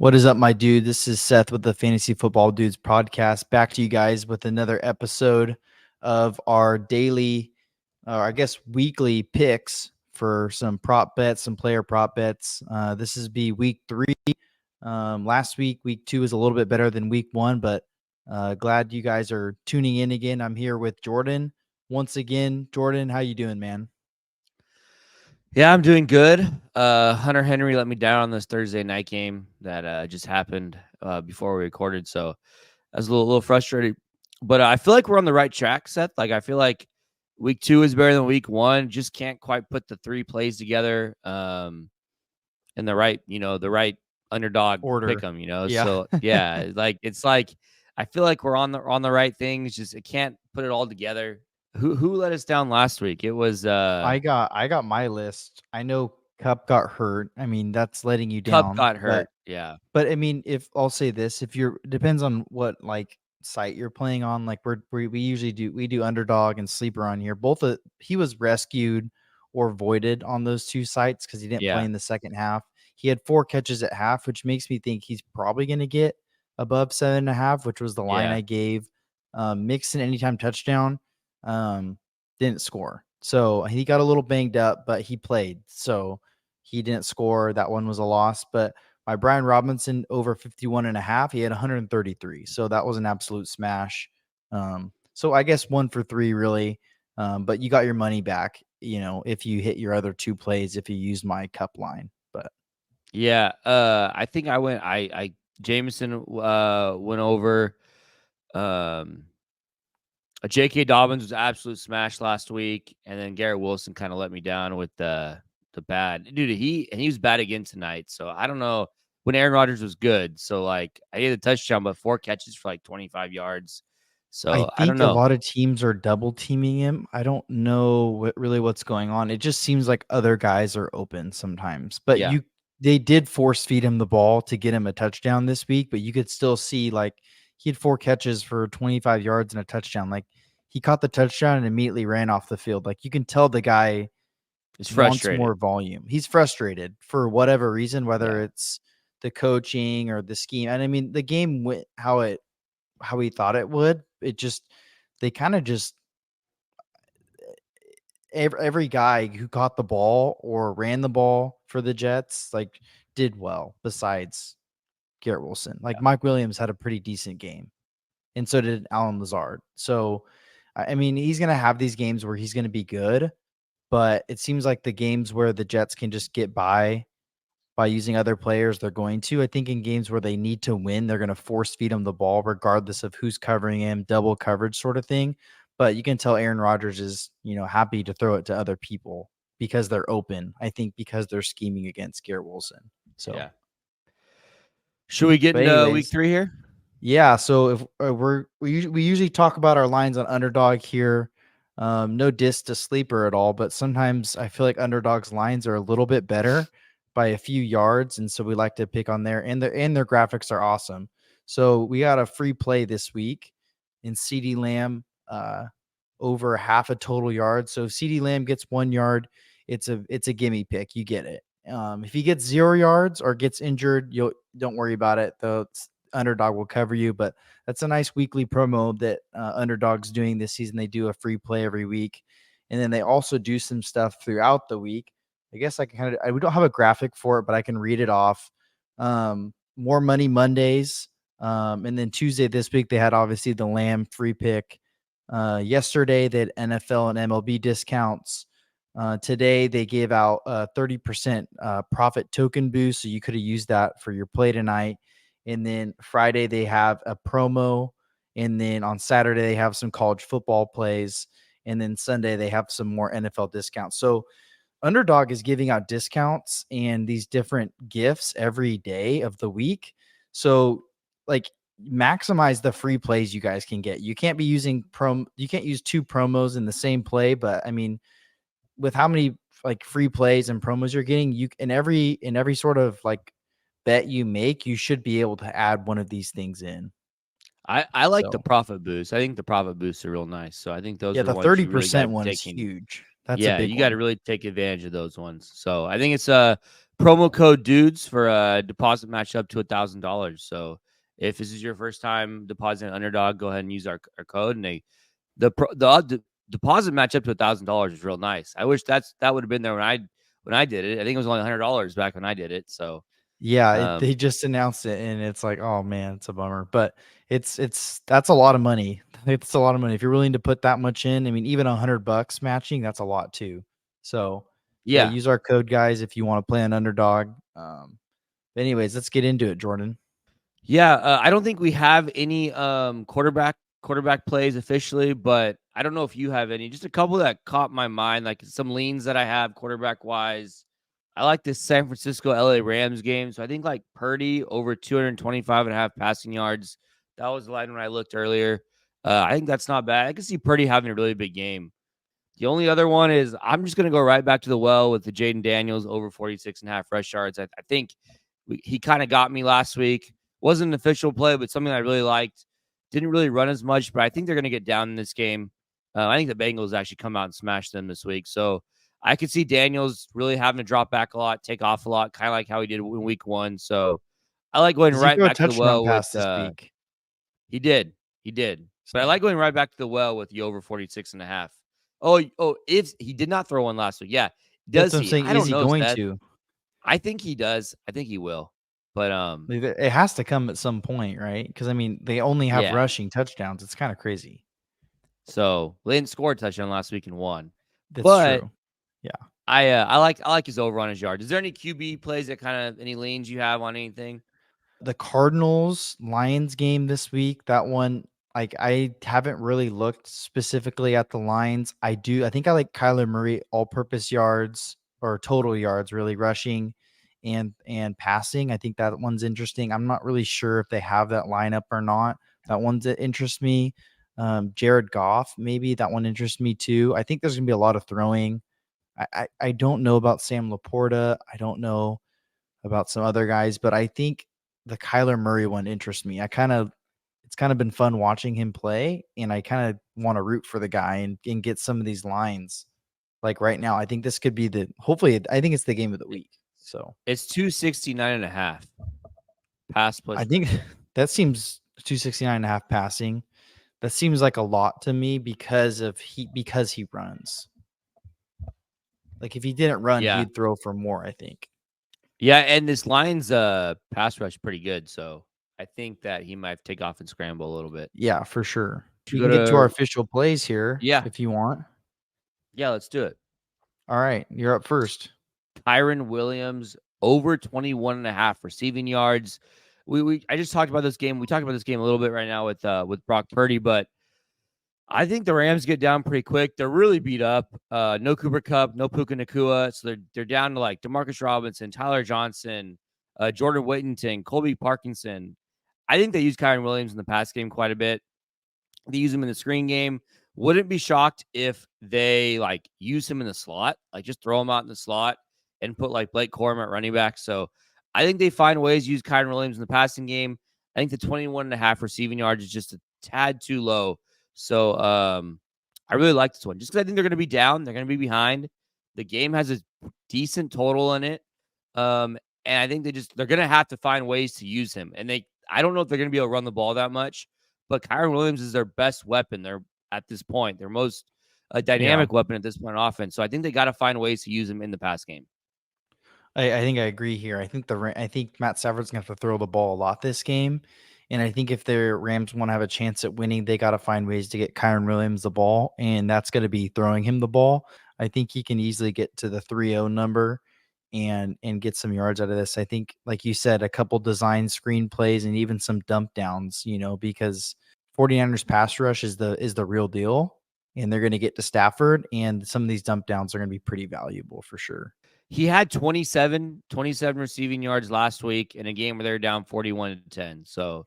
What is up, my dude? This is Seth with the Fantasy Football Dudes podcast. Back to you guys with another episode of our daily, or I guess weekly picks for some prop bets, some player prop bets. This is be week 3. Last week 2 is a little bit better than week 1, but glad you guys are tuning in again. I'm here with Jordan once again. Jordan, how you doing, man? Yeah, I'm doing good. Hunter Henry let me down on this Thursday night game that just happened before we recorded, so I was a little frustrated. But I feel like we're on the right track, Seth. Like I feel like week 2 is better than week 1. Just can't quite put the 3 plays together in the right underdog pick Order. 'em. Yeah. So yeah, it's like I feel like we're on the right things. Just I can't put it all together. Who let us down last week? It was I got my list. I know Cup got hurt. I mean, that's letting you Cup down. got hurt. Yeah. But I mean, if I'll say this, if you're depends on what like site you're playing on. Like we usually do Underdog and Sleeper on here. He was rescued or voided on those two sites because he didn't play Yeah. in the second half. He had 4 catches at half, which makes me think he's probably going to get above 7.5, which was the line Yeah. I gave. Mixon anytime touchdown, um, didn't score. So he got a little banged up, but he played. So he didn't score. That one was a loss. But my Brian Robinson over 51.5, he had 133. So that was an absolute smash. So I guess 1 for 3 really. But you got your money back, if you hit your other 2 plays, if you used my cup line. But Yeah. I think I Jameson went over. Um J.K. Dobbins was absolute smash last week, and then Garrett Wilson kind of let me down with the bad dude. He was bad again tonight, so I don't know when Aaron Rodgers was good. So like I hit a touchdown, but 4 catches for like 25 yards. I So I don't think a know. lot of teams are double teaming him. I don't know what's going on. It just seems like other guys are open sometimes. But Yeah, they did force feed him the ball to get him a touchdown this week, but you could still see like he had 4 catches for 25 yards and a touchdown. Like he caught the touchdown and immediately ran off the field. Like you can tell the guy it's wants frustrated. more volume. He's frustrated for whatever reason, whether Yeah, it's the coaching or the scheme. And I mean, the game went how he thought it would. They kind of just every guy who caught the ball or ran the ball for the Jets like did well besides Garrett Wilson. Like Mike Williams had a pretty decent game, and so did Alan Lazard. So I mean, he's gonna have these games where he's gonna be good, but it seems like the games where the Jets can just get by using other players, they're going to. I think in games where they need to win, they're going to force feed him the ball regardless of who's covering him, double coverage sort of thing. But you can tell Aaron Rodgers is, happy to throw it to other people because they're open. I think because they're scheming against Garrett Wilson. So, yeah. Should we get but into week anyways, 3 here? yeah. So if we usually talk about our lines on Underdog here. No diss to Sleeper at all, but sometimes I feel like Underdog's lines are a little bit better by a few yards, and so we like to pick on there. And their graphics are awesome. So we got a free play this week in Ceedee Lamb over half a total yard. So if Ceedee Lamb gets 1 yard, it's a gimme pick. You get it. If he gets 0 yards or gets injured, you don't worry about it. The Underdog will cover you. But that's a nice weekly promo that Underdog's doing this season. They do a free play every week, and then they also do some stuff throughout the week. I guess we don't have a graphic for it, but I can read it off. More Money Mondays, and then Tuesday this week they had obviously the Lamb free pick. Yesterday they had NFL and MLB discounts. Today they gave out 30% profit token boost, so you could have used that for your play tonight. And then Friday they have a promo, and then on Saturday they have some college football plays, and then Sunday they have some more NFL discounts. So Underdog is giving out discounts and these different gifts every day of the week. So like maximize the free plays you guys can get. You can't be using you can't use 2 promos in the same play, but I mean, with how many like free plays and promos you're getting, you in every sort of like bet you make, you should be able to add one of these things in. I like the So profit boost. I think the profit boosts are real nice. So I think those yeah, are the the ones you really got to 30% be one is taking. huge. That's a Yeah, big you got to one. really take advantage of those ones. So I think it's promo code dudes for a deposit match up to $1,000. So if this is your first time depositing Underdog, go ahead and use our code. And the deposit match up to $1,000 is real nice. I wish that would have been there when I did it. I think it was only $100 back when I did it. So Yeah, they just announced it, and it's like, oh man, it's a bummer. But that's a lot of money. It's a lot of money if you're willing to put that much in. I mean, even $100 matching, that's a lot too. So yeah, yeah. use our code, guys, if you want to play an Underdog. Anyways, let's get into it, Jordan. Yeah, I don't think we have any quarterback plays officially, but I don't know if you have any. Just a couple that caught my mind, like some leans that I have quarterback wise. I like this San Francisco LA Rams game. So I think like Purdy over 225 and a half passing yards. That was the line when I looked earlier. I think that's not bad. I can see Purdy having a really big game. The only other one is I'm just going to go right back to the well with the Jaden Daniels over 46 and a half rush yards. I think he kind of got me last week. Wasn't an official play, but something I really liked. Didn't really run as much, but I think they're going to get down in this game. I think the Bengals actually come out and smash them this week. So I could see Daniels really having to drop back a lot, take off a lot, kind of like how he did in week 1. So I like going Does he right throw a back to the touchdown well with pass this week? he did. He did. But I So like going right back to the well with the over 46 and a half. Oh, if he did not throw one last week. Yeah. that's Does what I'm he? saying. I Is don't he know, going Seth. to? I think he does. I think he will. But Like, it has to come at some point, right? Because I mean, they only have yeah. rushing touchdowns. It's kind of crazy. So they didn't score a touchdown last week and won. That's But true. Yeah. I like his over on his yard. Is there any QB plays that kind of any leans you have on anything? The Cardinals Lions game this week, that one, like, I haven't really looked specifically at the lines. I think I like Kyler Murray all purpose yards or total yards, really rushing and passing. I think that one's interesting. I'm not really sure if they have that lineup or not. That one's that interests me. Jared Goff, maybe that one interests me too. I think there's gonna be a lot of throwing. I don't know about Sam Laporta. I don't know about some other guys, but I think the Kyler Murray one interests me. It's kind of been fun watching him play, and I kind of want to root for the guy and get some of these lines. Like right now, I think this could be I think it's the game of the week. So It's 269 and a half pass I plus think rush. that seems 269.5 passing. That seems like a lot to me because he runs. Like if he didn't run, Yeah. he'd throw for more, I think. Yeah, and this Lions pass rush pretty good, so I think that he might take off and scramble a little bit. Yeah, for sure. Should We we go can get to our to official plays here yeah, if you want. yeah, let's do it. All right, you're up first. Kyron Williams over 21 and a half receiving yards. We I just talked about this game. We talked about this game a little bit right now with Brock Purdy, but I think the Rams get down pretty quick. They're really beat up. No Cooper Kupp, no Puka Nakua. So they're down to like Demarcus Robinson, Tyler Johnson, Jordan Whittington, Colby Parkinson. I think they use Kyron Williams in the pass game quite a bit. They use him in the screen game. Wouldn't be shocked if they like use him in the slot, like just throw him out in the slot and put like Blake Corum at running back. So I think they find ways to use Kyron Williams in the passing game. I think the 21 and a half receiving yards is just a tad too low. So I really like this one just because I think they're going to be down. They're going to be behind. The game has a decent total in it. And I think they're going to have to find ways to use him. And I don't know if they're going to be able to run the ball that much, but Kyron Williams is their best weapon. They're at this point, their most Yeah, dynamic weapon at this point on offense. So I think they got to find ways to use him in the pass game. I think I agree here. I think Matt Stafford's gonna have to throw the ball a lot this game, and I think if the Rams want to have a chance at winning, they got to find ways to get Kyron Williams the ball, and that's going to be throwing him the ball. I think he can easily get to the 3-0 number and get some yards out of this. I think, like you said, a couple design screen plays and even some dump downs, because 49ers pass rush is the real deal, and they're going to get to Stafford, and some of these dump downs are going to be pretty valuable for sure. He had 27 receiving yards last week in a game where they're down 41-10. So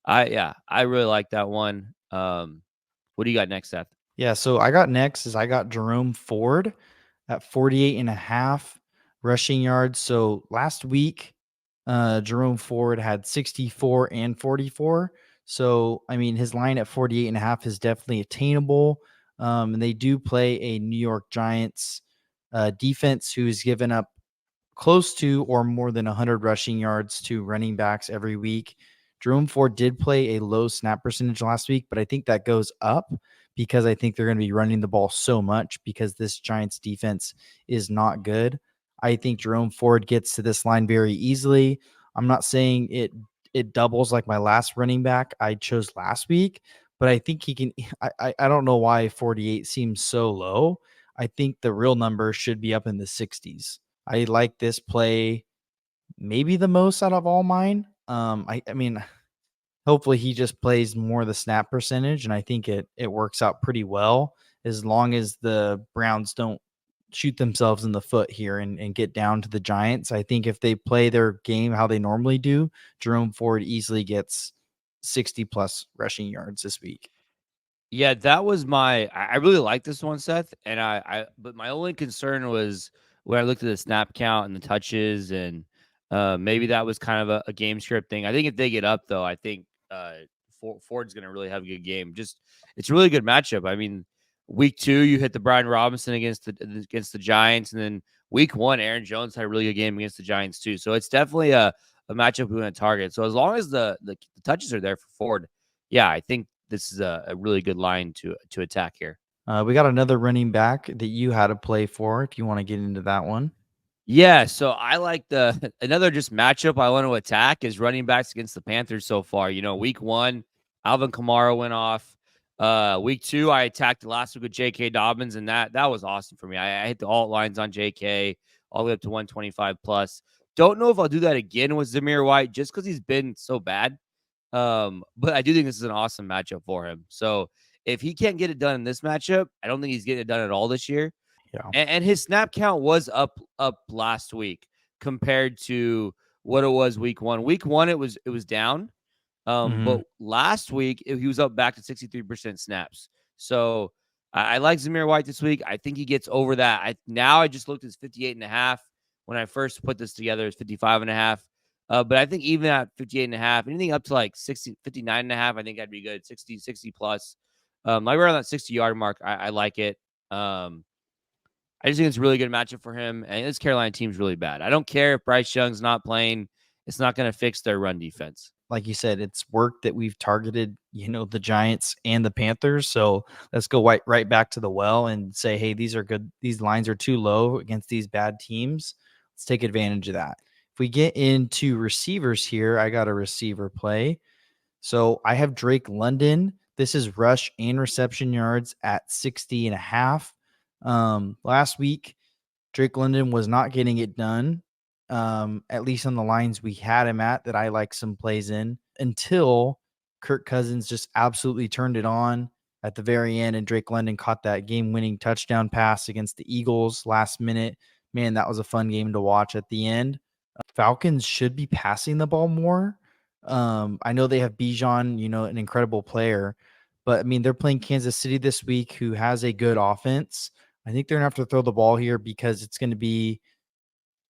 I really like that one. What do you got next, Seth? Yeah, so I got Jerome Ford at 48.5 rushing yards. So last week, Jerome Ford had 64 and 44. So, I mean, his line at 48.5 is definitely attainable. And they do play a New York Giants defense who's given up close to or more than 100 rushing yards to running backs every week. Jerome Ford did play a low snap percentage last week, but I think that goes up because I think they're going to be running the ball so much because this Giants defense is not good. I think Jerome Ford gets to this line very easily. I'm not saying it doubles like my last running back I chose last week, but I think he can. I don't know why 48 seems so low. I think the real number should be up in the 60s. I like this play maybe the most out of all mine. I mean, hopefully he just plays more of the snap percentage, and I think it works out pretty well as long as the Browns don't shoot themselves in the foot here and get down to the Giants. I think if they play their game how they normally do, Jerome Ford easily gets 60 plus rushing yards this week. Yeah, that was I really like this one, Seth. And but my only concern was when I looked at the snap count and the touches, and maybe that was kind of a game script thing. I think if they get up, though, I think Ford's going to really have a good game. Just it's a really good matchup. I mean, week 2 you hit the Brian Robinson against the Giants, and then week 1 Aaron Jones had a really good game against the Giants too. So it's definitely a matchup we want to target. So as long as the touches are there for Ford, yeah, I think this is a really good line to attack here. We got another running back that you had to play for if you want to get into that one. Yeah, so I like the another just matchup I want to attack is running backs against the Panthers so far. Week 1, Alvin Kamara went off. Week 2, I attacked last week with J.K. Dobbins, and that was awesome for me. I hit the alt lines on J.K. all the way up to 125 plus. Don't know if I'll do that again with Zamir White just because he's been so bad. But I do think this is an awesome matchup for him. So if he can't get it done in this matchup, I don't think he's getting it done at all this year. Yeah. And his snap count was up last week compared to what it was week 1. Week 1 it was down. But last week he was up back to 63% snaps. So I like Zamir White this week. I think he gets over that. I just looked at 58.5. When I first put this together, it's 55.5. But I think even at 58.5, anything up to like 60, 59.5, I think that'd be good. 60 plus. Like around that 60-yard mark, I like it. I just think it's a really good matchup for him. And this Carolina team's really bad. I don't care if Bryce Young's not playing. It's not going to fix their run defense. Like you said, it's work that we've targeted, the Giants and the Panthers. So let's go right back to the well and say, hey, these are good. These lines are too low against these bad teams. Let's take advantage of that. If we get into receivers here, I got a receiver play. So I have Drake London. This is rush and reception yards at 60.5. Last week, Drake London was not getting it done, at least on the lines we had him at that I like some plays in, until Kirk Cousins just absolutely turned it on at the very end, and Drake London caught that game-winning touchdown pass against the Eagles last minute. Man, that was a fun game to watch at the end. Falcons should be passing the ball more. I know they have Bijan, an incredible player, but I mean, they're playing Kansas City this week, who has a good offense. I think they're gonna have to throw the ball here because it's gonna be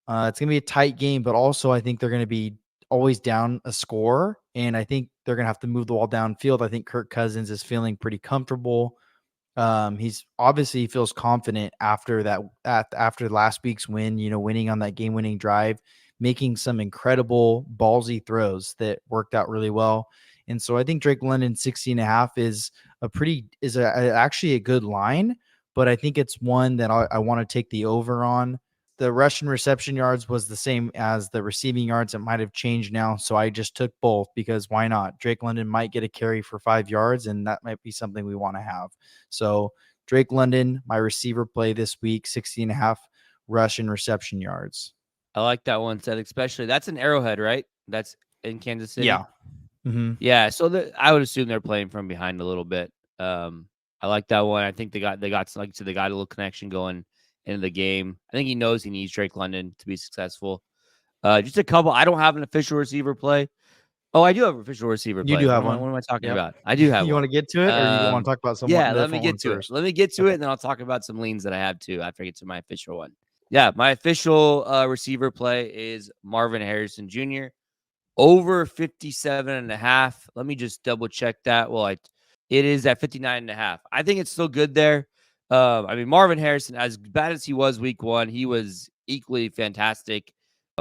a tight game, but also I think they're gonna be always down a score, and I think they're gonna have to move the ball downfield. I think Kirk Cousins is feeling pretty comfortable. He's obviously feels confident after after last week's win, winning on that game-winning drive, making some incredible ballsy throws that worked out really well. And so I think Drake London 60.5 is actually a good line, but I think it's one that I want to take the over on. The rushing reception yards was the same as the receiving yards. It might have changed now. So I just took both because why not? Drake London might get a carry for 5 yards, and that might be something we want to have. So Drake London, my receiver play this week, 60.5 rush and reception yards. I like that one, Seth, especially. That's an Arrowhead, right? That's in Kansas City. Yeah. Mm-hmm. Yeah. So I would assume they're playing from behind a little bit. I like that one. I think they got like you said, they got a little connection going into the game. I think he knows he needs Drake London to be successful. Just a couple. I don't have an official receiver play. Oh, I do have an official receiver You play. do have What one. am I talking Yep. about? I do have You one. want to get to it, or you want to talk about Yeah, let different me get one to first? it. Let me get to it, and then I'll talk about some leans that I have too after I get to my official one. Yeah, my official receiver play is Marvin Harrison Jr. over 57.5. Let me just double check that. Well, it is at 59.5. I think it's still good there. I mean, Marvin Harrison, as bad as he was week 1, he was equally fantastic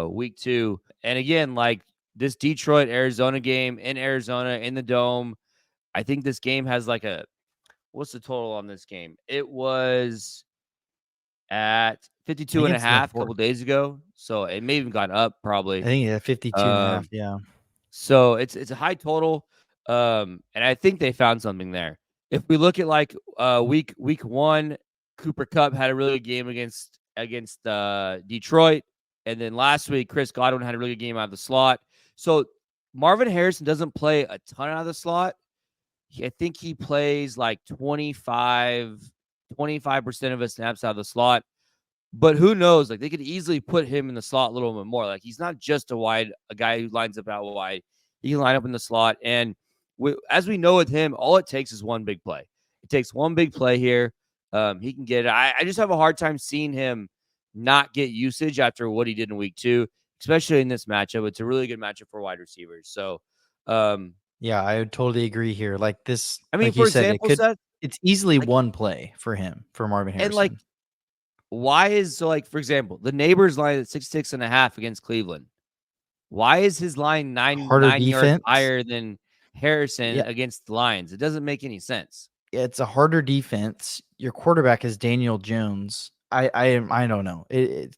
week 2. And again, like this Detroit Arizona game in Arizona in the dome, I think this game has like what's the total on this game? It was at I 52 think and a it's the half a couple days ago. So it may even gone up I probably. think yeah, 52 and a half. Um, Yeah. so it's a high total. And I think they found something there. If we look at like week 1, Cooper Kupp had a really good game against Detroit. And then last week, Chris Godwin had a really good game out of the slot. So Marvin Harrison doesn't play a ton out of the slot. I think he plays like 25% of his snaps out of the slot. But who knows? Like they could easily put him in the slot a little bit more. Like he's not just a guy who lines up out wide. He can line up in the slot. And as we know with him, all it takes is one big play. It takes one big play here. He can get it. I just have a hard time seeing him not get usage after what he did in week 2, especially in this matchup. It's a really good matchup for wide receivers. So, Yeah, I would totally agree here. Like this, I mean, like you for said, example, Seth, it's easily like, one play for him, for Marvin and like, Harrison. why is so like, for example, the neighbors line at 66.5 against Cleveland. Why is his line nine Harder nine yards defense. higher than Harrison Yeah, against the Lions? It doesn't make any sense. it's a harder defense. Your quarterback is Daniel Jones. I don't know.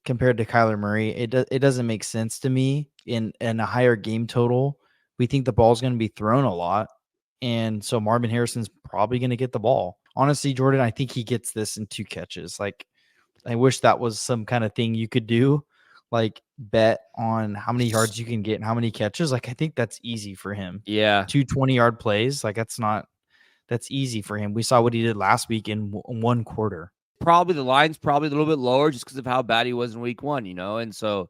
Compared to Kyler Murray, it doesn't make sense to me. In a higher game total, we think the ball's going to be thrown a lot, and so Marvin Harrison's probably going to get the ball. Honestly, Jordan, I think he gets this in 2 catches. Like I wish that was some kind of thing you could do, like bet on how many yards you can get and how many catches. Like I think that's easy for him. Yeah. 2 20-yard plays, like that's easy for him. We saw what he did last week in 1 quarter. Probably the line's probably a little bit lower just because of how bad he was in week 1, and so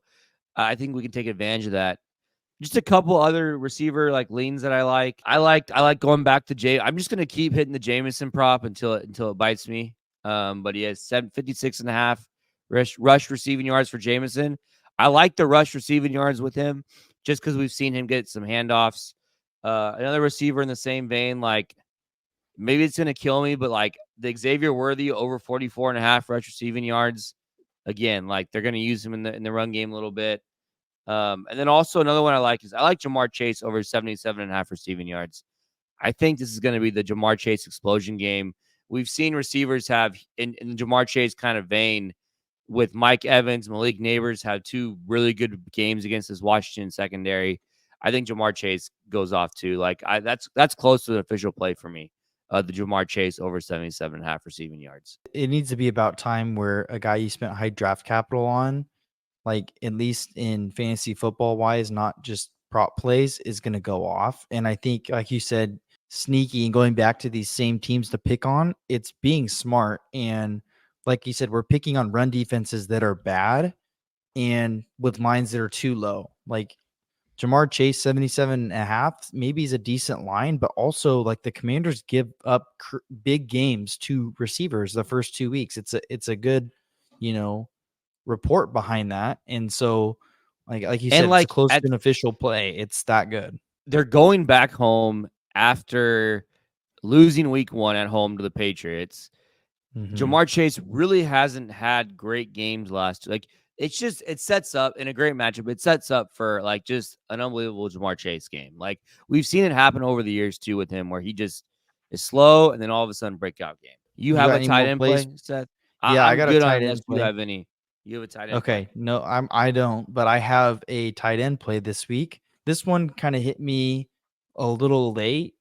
I think we can take advantage of that. Just a couple other receiver like leans that I like. I like going back to Jay. I'm just gonna keep hitting the Jameson prop until it bites me. But he has 756.5 rush receiving yards for Jameson. I like the rush receiving yards with him just because we've seen him get some handoffs. Another receiver in the same vein, like maybe it's gonna kill me, but like the Xavier Worthy over 44.5 rush receiving yards. Again, like they're gonna use him in the run game a little bit. And then also another one I like Jamar Chase over 77.5 receiving yards. I think this is going to be the Jamar Chase explosion game. We've seen receivers have in the Jamar Chase kind of vein with Mike Evans, Malik Neighbors have 2 really good games against this Washington secondary. I think Jamar Chase goes off too. Like that's close to the official play for me. The Jamar Chase over 77.5 receiving yards. It needs to be about time where a guy you spent high draft capital on, like at least in fantasy football wise, not just prop plays, is going to go off. And I think, like you said, sneaky and going back to these same teams to pick on, it's being smart. And like you said, we're picking on run defenses that are bad and with lines that are too low. Like Jamar Chase, 77.5, maybe he's a decent line, but also like the Commanders give up big games to receivers the first 2 weeks. It's a good, you know, report behind that. And so like you And said, it's like close at to an official play. It's that good. they're going back home after losing week 1 at home to the Patriots. Mm-hmm. Jamar Chase really hasn't had great games last. Like it sets up in a great matchup. It sets up for like just an unbelievable Jamar Chase game. Like we've seen it happen over the years too with him, where he just is slow and then all of a sudden breakout game. You You have got a any tight more end plays? play, Seth? Yeah, I I'm got a good on tight unless end you play. have any. You have a tight end play. Okay, no, I don't, but I have a tight end play this week. This one kind of hit me a little late.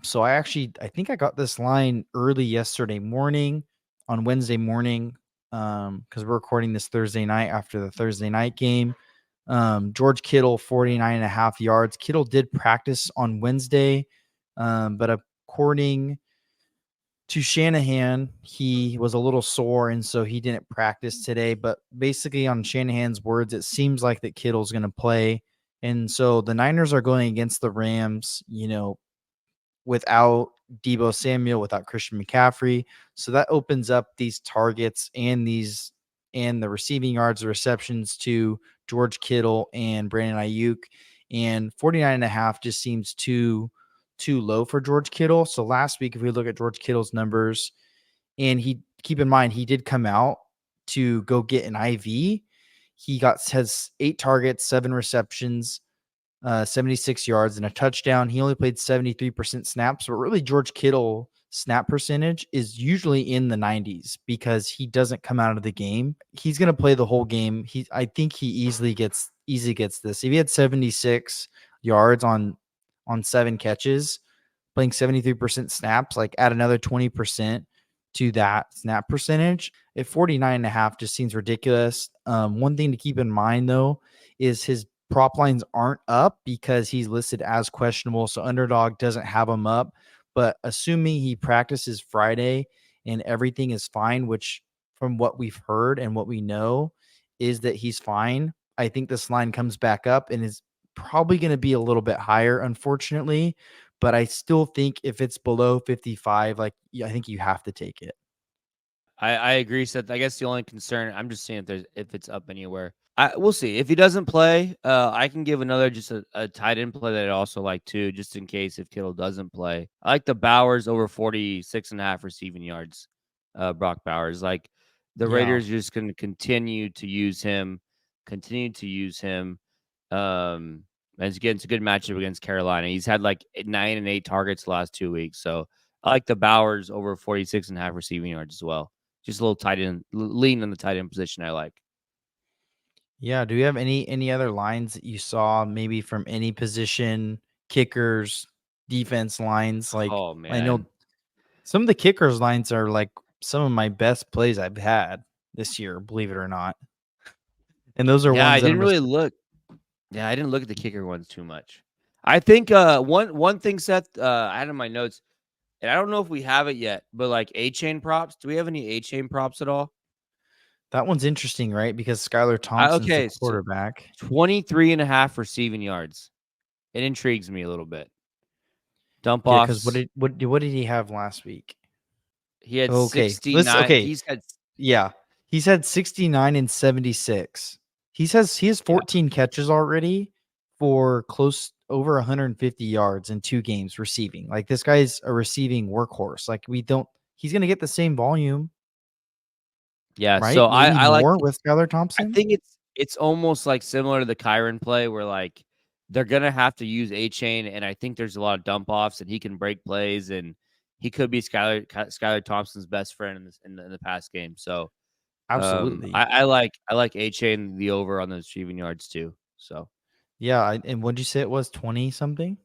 So I think I got this line early yesterday morning on Wednesday morning. Because we're recording this Thursday night after the Thursday night game. George Kittle, 49.5 yards. Kittle did practice on Wednesday, but according to Shanahan, he was a little sore, and so he didn't practice today. But basically, on Shanahan's words, it seems like that Kittle's going to play. And so the Niners are going against the Rams, without Deebo Samuel, without Christian McCaffrey. So that opens up these targets and the receiving yards, the receptions to George Kittle and Brandon Ayuk. And 49.5 just seems too low for George Kittle. So last week, if we look at George Kittle's numbers, and keep in mind, he did come out to go get an IV. He has 8 targets, 7 receptions, 76 yards, and a touchdown. He only played 73% snaps, but really George Kittle snap percentage is usually in the 90s because he doesn't come out of the game. He's going to play the whole game. I think he easily gets this. If he had 76 yards on 7 catches, playing 73% snaps, like add another 20% to that snap percentage at 49.5 just seems ridiculous. One thing to keep in mind though is his prop lines aren't up because he's listed as questionable, so Underdog doesn't have him up. But assuming he practices Friday and everything is fine, which from what we've heard and what we know is that he's fine, I think this line comes back up and is probably going to be a little bit higher, unfortunately. But I still think if it's below 55, like I think you have to take it. I agree, Seth. I guess the only concern, I'm just seeing if it's up anywhere. We'll see. If he doesn't play, I can give another just a tight end play that I also like too, just in case if Kittle doesn't play. I like the Bowers over 46.5 receiving yards. Brock Bowers. Like the Yeah. Raiders are just going to continue to use him. And it's a good matchup against Carolina. He's had like 9 and 8 targets the last 2 weeks. So I like the Bowers over 46.5 receiving yards as well. Just a little tight end, lean in the tight end position. I like. Yeah. Do you have any other lines that you saw maybe from any position, kickers, defense lines? Like Oh I know man, some of the kickers lines are like some of my best plays I've had this year, believe it or not. And those are yeah, I ones that didn't I'm just really look. Yeah, I didn't look at the kicker ones too much. I think one thing, Seth, I had in my notes, and I don't know if we have it yet, but like A chain props. Do we have any A chain props at all? that one's interesting, right? Because Skylar Thompson's the Okay, so quarterback. 23.5 receiving yards. It intrigues me a little bit. Dump Yeah, because offs. what did he have last week? He had Okay, let's 69. okay. He's had Yeah. He's had 69 and 76. He has yeah, 14 catches already for close over 150 yards in 2 games receiving. Like this guy's a receiving workhorse. Like he's going to get the same volume, yeah. So right? Maybe I like. more with Skylar I Thompson. think it's almost like similar to the Kyron play where like they're gonna have to use A chain, and I think there's a lot of dump offs, and he can break plays, and he could be Skylar Thompson's best friend in the past game. So Absolutely. I like A chain the over on the receiving yards too. So Yeah, and what'd you say it was 20 something?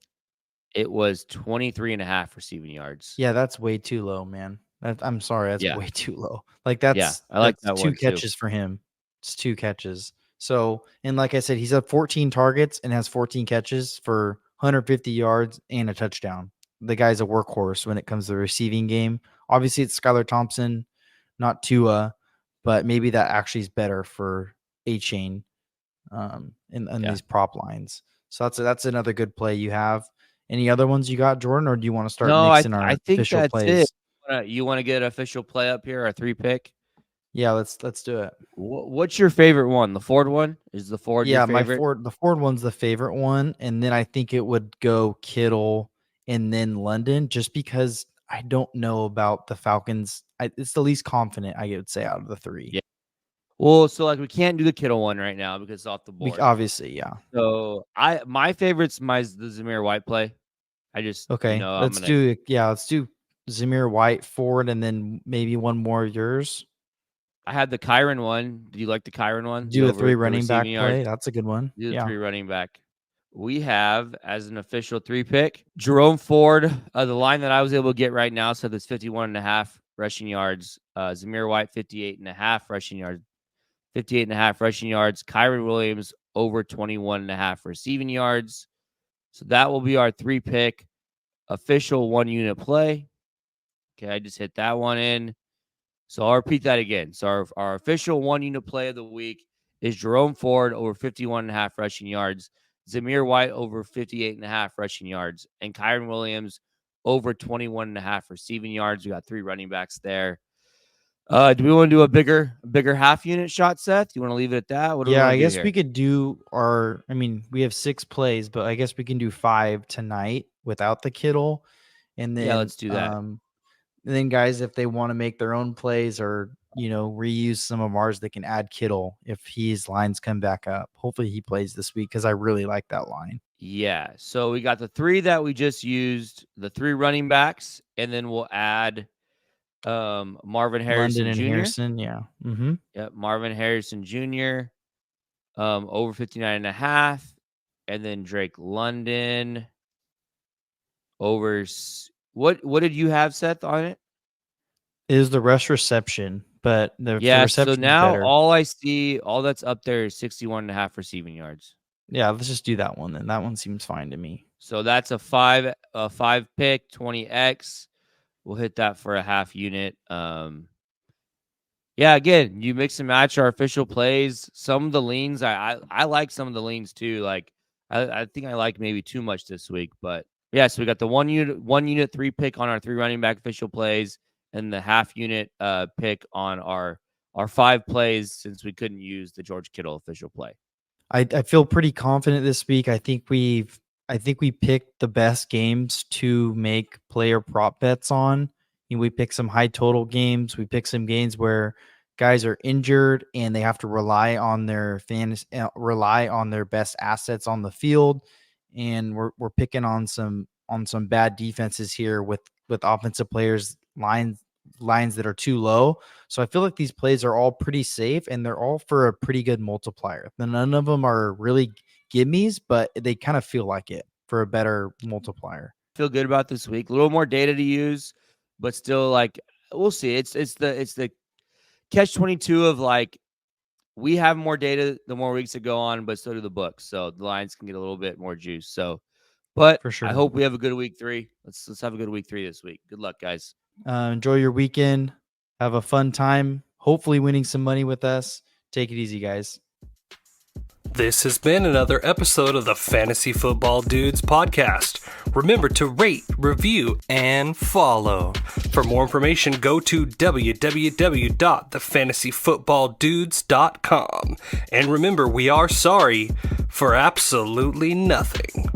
it was 23.5 receiving yards. Yeah, that's way too low, man. I'm sorry, that's Yeah, way too low. Like yeah, I like that's that 2 one too. catches for him. It's 2 catches. So, and like I said, he's had 14 targets and has 14 catches for 150 yards and a touchdown. The guy's a workhorse when it comes to the receiving game. Obviously, it's Skylar Thompson, not Tua, but maybe that actually is better for A Chain in Yeah. these prop lines. So that's another good play you have. Any other ones you got, Jordan, or do you want to start No, mixing I our think official that's it. plays? You want to get an official play up here, a 3 pick? Yeah, let's do it. What's your favorite one? The Ford one? Is the Ford your Yeah, favorite? The Ford one's the favorite one, and then I think it would go Kittle and then London, just because I don't know about the Falcons. It's the least confident I would say out of the 3. Yeah. Well, so like we can't do the Kittle one right now because it's off the board. Obviously, yeah. So my favorite's the Zamir White play. I just Okay, I'm gonna let's do Zamir White Ford, and then maybe one more of yours. I had the Kyron one. Do you like the Kyron one? The Do a 3 over the running receiving back yards. play. That's a good one. Do the Yeah. 3 running back. We have as an official 3 pick Jerome Ford. The line that I was able to get right now said there's 51.5 rushing yards. Zamir White 58.5 rushing yards. 58.5 rushing yards. Kyron Williams over 21.5 receiving yards. So that will be our 3 pick official 1 unit play. Okay, I just hit that one in. So I'll repeat that again. So our official 1 unit play of the week is Jerome Ford over 51.5 rushing yards, Zamir White over 58.5 rushing yards, and Kyron Williams over 21.5 receiving yards. We got 3 running backs there. Do we want to do a bigger half unit shot, Seth? You want to leave it at that? What do we Yeah, want I to do guess we here? could do I mean, we have 6 plays, but I guess we can do 5 tonight without the Kittle. And Yeah, then let's do that. guys, if they want to make their own plays or reuse some of ours that can add Kittle if his lines come back up. Hopefully he plays this week because I really like that line. Yeah. So we got the 3 that we just used, the 3 running backs, and then we'll add Marvin Harrison London and Jr. Harrison, yeah. Mm-hmm. Yep, Marvin Harrison Jr. Over 59.5, and then Drake London over. What did you have, Seth, on it? Is the rush reception, but the Yeah. So reception is now better. all that's up there is 61.5 receiving yards. Yeah, let's just do that one then. That one seems fine to me. So that's a 5 pick 20x. We'll hit that for a half unit. Yeah, again, you mix and match our official plays. Some of the leans, I like some of the leans too. Like I think I like maybe too much this week, but yeah. So we got the 1 unit 3 pick on our 3 running back official plays, and the half unit pick on our 5 plays since we couldn't use the George Kittle official play. I feel pretty confident this week. I think we picked the best games to make player prop bets on. We pick some high total games. We pick some games where guys are injured and they have to rely on their best assets on the field. And we're picking on some bad defenses here with offensive players lines that are too low. So I feel like these plays are all pretty safe and they're all for a pretty good multiplier. None of them are really gimmies, but they kind of feel like it for a better multiplier. Feel good about this week. A little more data to use, but still, like, we'll see. It's the catch-22 of, like, we have more data the more weeks that go on, but so do the books. So the lines can get a little bit more juice. So, but For sure. I hope we have a good week 3. Let's have a good week 3 this week. Good luck, guys. Enjoy your weekend. Have a fun time. Hopefully winning some money with us. Take it easy, guys. This has been another episode of the Fantasy Football Dudes podcast. Remember to rate, review, and follow. For more information, go to www.thefantasyfootballdudes.com. And remember, we are sorry for absolutely nothing.